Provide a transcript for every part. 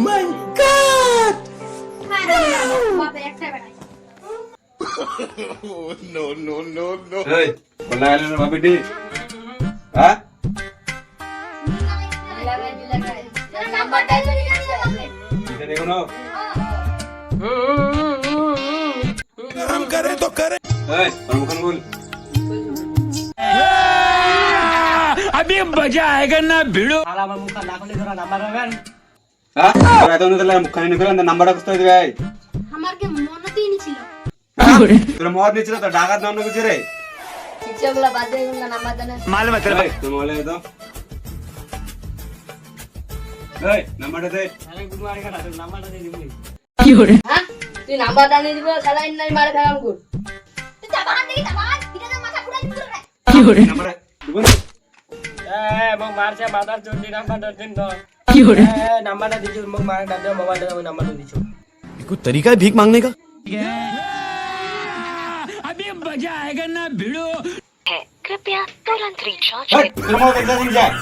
মাই God! No no no no. এই বলা গেল না বাপিটি হ্যাঁ এটা দেখো না काम करे तो करे। এই মুখখান বল अभी मजा आएगा ना भिड़ो। হ্যাঁ তোরা এত নিতে লাগে মুখখান নিতে লাগে নাম্বারটা কোথায় দিবে এই আমার কে মনতেই নিছিল তোরা মদ নিছিল তো ডাকাত নাম কিছু রে চিচগুলা বাদ দিয়ে গুলা নাম্বার দেন माल मतलब এই তুমি বলে দাও এই নাম্বারটা দে হ্যাঁ তুই নাম্বার দানি দিব শালা ইন নাই মারে ফেলাম গুড তুই যাবান দেখি যাবান এটা তো মাথা পুরা দিব রে নাম্বারটা দিব না মোক মারছে মাথার চুটি নাম্বারটা দিন তো নাম্বারটা দিছো মোক মার দাও মোবাইলটা দাও নাম্বারটা দিছো कोई तरीका है भीख मांगने का? अभी मजा आएगा ना भिड़ो। कृपया तुरंत रिचार्ज এই তোর মদ একদম দিন যায়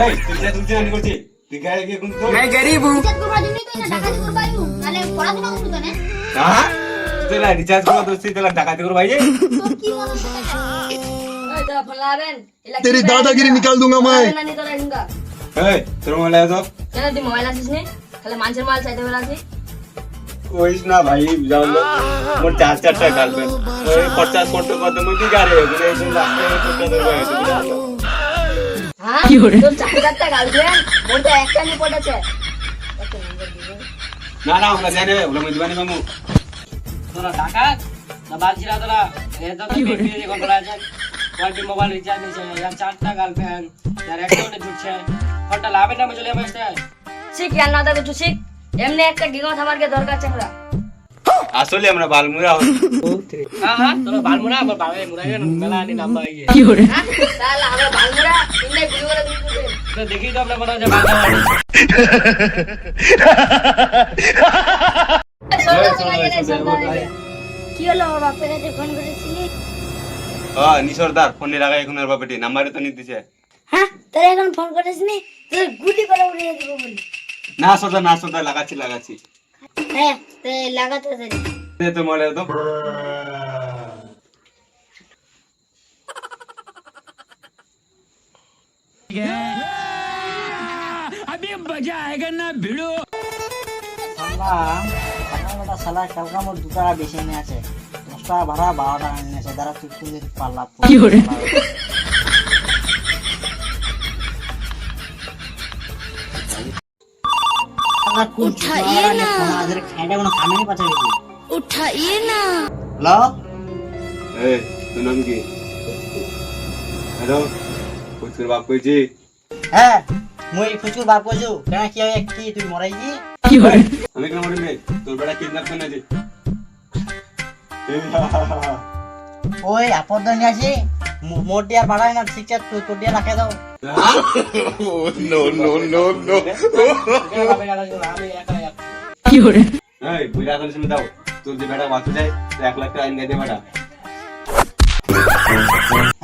এই তুই যা তুই জানি করছিস তুই গায়ে গিয়ে কোন তো मैं गरीब हूं ইজ্জত করবার জন্যই তো এটা ডাকাতি করে পাইবো নালে পড়াশোনা করতে তো না হ্যাঁ তুই না রিচার্জ করে দোস্তি তোলা ডাকাতি করে ভাই তোর কি মনে ওই তো ফলাবেন तेरी दादागिरी निकाल दूंगा मैं। না নি তোরা হিঙ্গা এই তোর মোবাইল আছে কেন তুই মোবাইল আসিস নি তাহলে মানুষের মাল চাইতে বেলা আসি কইস না ভাই জানলো মোর চার চারটা গার্লফ্রেন্ড ওই 50 করতে করতে মুই গারে মানে এই দিন রাস্তায় টুকটা ধরে গেছে হ্যাঁ তোর চাকরিটা গার্লফ্রেন্ড মোর তো একটা নি পড়েছে কত নম্বর দিবে না না আমরা জানি ওলা মুই দিবানি মামু তোরা টাকা না বালছিরা তোরা এত তো বিক্রি এখন করা আছে কোয়ান্টি মোবাইল রিচার্জ নিছে यार চারটা গার্লফ্রেন্ড यार অ্যাকাউন্টে জুটছে ফোনটা লাভের নামে চলে বসতে শিখ আর না তো কিছু শিখ এমনি একটা গিগো থামার কে দরকার চামড়া আসলে আমরা বালমুরা হ্যাঁ হ্যাঁ তোরা বালমুরা আমার বাবা মুরা মেলা নি নাম্বার আইয়ে হ্যাঁ তাহলে আমরা বালমুরা ইন্নে গুলি করে দিই তো দেখি তো আমরা মনে হয় বাবা কি হলো ওর বাপের কাছে ফোন করেছিলি হ্যাঁ নিসরদার ফোনে লাগাই এখন আর বাপেটি নাম্বারে তো নি দিছে হ্যাঁ তোর এখন ফোন করিসনি তোর গুলি করে উড়িয়ে দিব বলি না সরদার লাগাচ্ছি হ্যাঁ তে লাগাতে দেরি দে তো মোবাইল তো अभी मजा आएगा ना भिड़ो। শালা কালকা মোর 2 টাকা বেশি নিয়ে আছে 10 টাকা ভাড়া 12 টাকা নিয়ে আছে দাঁড়া তুই তুই পাল্লা उठाइए ना। খাইটা কোনো কামে নি পাঠাই দিবি उठाइए ना হ্যালো এই তোর নাম কি হ্যালো কুচকুর বাপ কইছি হ্যাঁ মুই ফুচুর বাপ কইছু কেন কি হয় কি তুই মরাই কি আমি কেন মরি নাই তোর বেটা কিডন্যাপ করে নাকি ওই আপদ নিয়ে আসি মোর দিয়া বাড়াই না শিক্ষা তুই তোর দিয়া রাখে দাও नो नो नो नो। আমি একা এই বুইরা করে শুনে দাও তোর যে বেটা বাঁচে যায় তো 1 লাখ টাকা আইন দে বেটা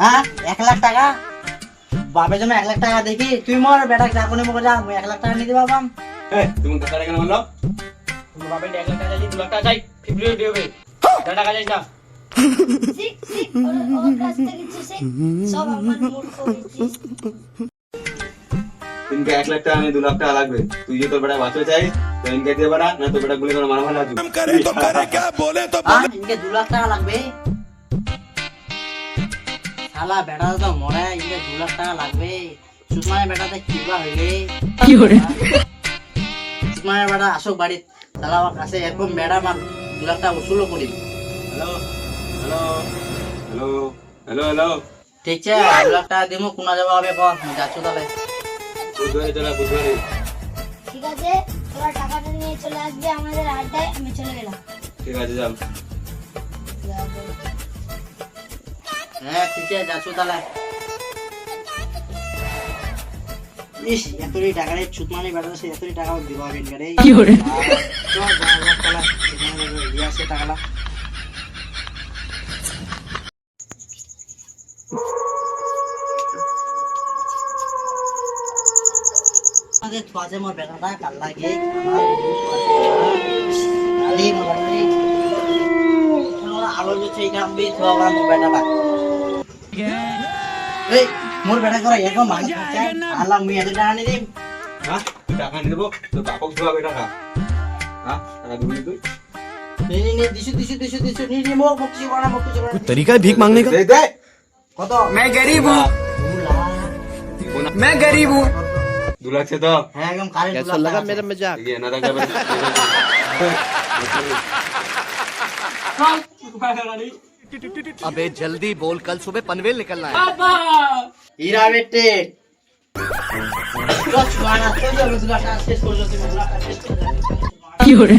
হ্যাঁ 1 লাখ টাকা বাপের জন্য 1 লাখ টাকা দেখি তুই মোর বেটা চাকরি মুখ যা মুই 1 লাখ টাকা নিতে পারবাম এই তুমি টাকা কেন বললো তোমার বাবা 1 লাখ টাকা চাই 2 লাখ টাকা চাই ফেব্রুয়ারি দিবে টাকা চাই না শিখ শিখ ওর কাছ থেকে শিখ সব আমার মূর্খ হয়েছিস इनके 1 लाख টাকা नहीं 2 लाख টাকা লাগবে তুই যে তোর বেটা বাঁচে চাই তো ইনকে দিয়ে বেটা না তোর বেটা গুলি করে মারা ভালো हम करे तो करे क्या बोले तो হ্যাঁ ইনকে 2 লাখ টাকা লাগবে শালা বেটা তো মরে ইনকে 2 লাখ টাকা লাগবে সুষমার বেটাতে কিবা হইলে সুষমার বেটা আসুক বাড়ি শালা আমার কাছে এরকম বেটা আমার 2 লাখ টাকা উসুলও করি hello hello hello hello hello ঠিক আছে 2 লাখ টাকা দিমু কোনা যাবা হবে কর যাচ্ছ তাহলে বুধবারে চলা বুধবারে ঠিক আছে তোরা টাকাটা নিয়ে চলে আসবে আমাদের আড্ডায় আমি চলে গেলাম ঠিক আছে যাও হ্যাঁ ঠিক আছে যাচ্ছ তাহলে ইস এতই টাকা রে ছুটমানি বেটা সে এতই টাকা দিব আগে রে কি করে চল যা যা তাহলে সেখানে দিয়া সে টাকালা আগে থুয়াছে মোর বেটাটা কাল লাগে আলি মোবাইল আলো যে ঠিক আমি থুয়া মোর বেটাটা এই মোর বেটা করে এরকম মাংস খাচ্ছে আল্লাহ মুই এত টাকা নিয়ে দিম হ্যাঁ তুই টাকা নিয়ে দেবো তোর বাপক ধোয়াবে টাকা হ্যাঁ টাকা দিবি না তুই নি দিশু নি মোর মুক্তি করা तरीका है भीख मांगने का দে দে কত मैं गरीब हूँ मैं गरीब हूँ 2 লাখ সে তো হ্যাঁ একদম কারে कैसा लगा मेरा मजाक ये ना টাকা अबे जल्दी बोल कल सुबह पनवेल निकलना है হীরা বেটে চল ছুয়ানা তো যাবে দুলাটা শেষ করে দিবি দুলাটা শেষ করে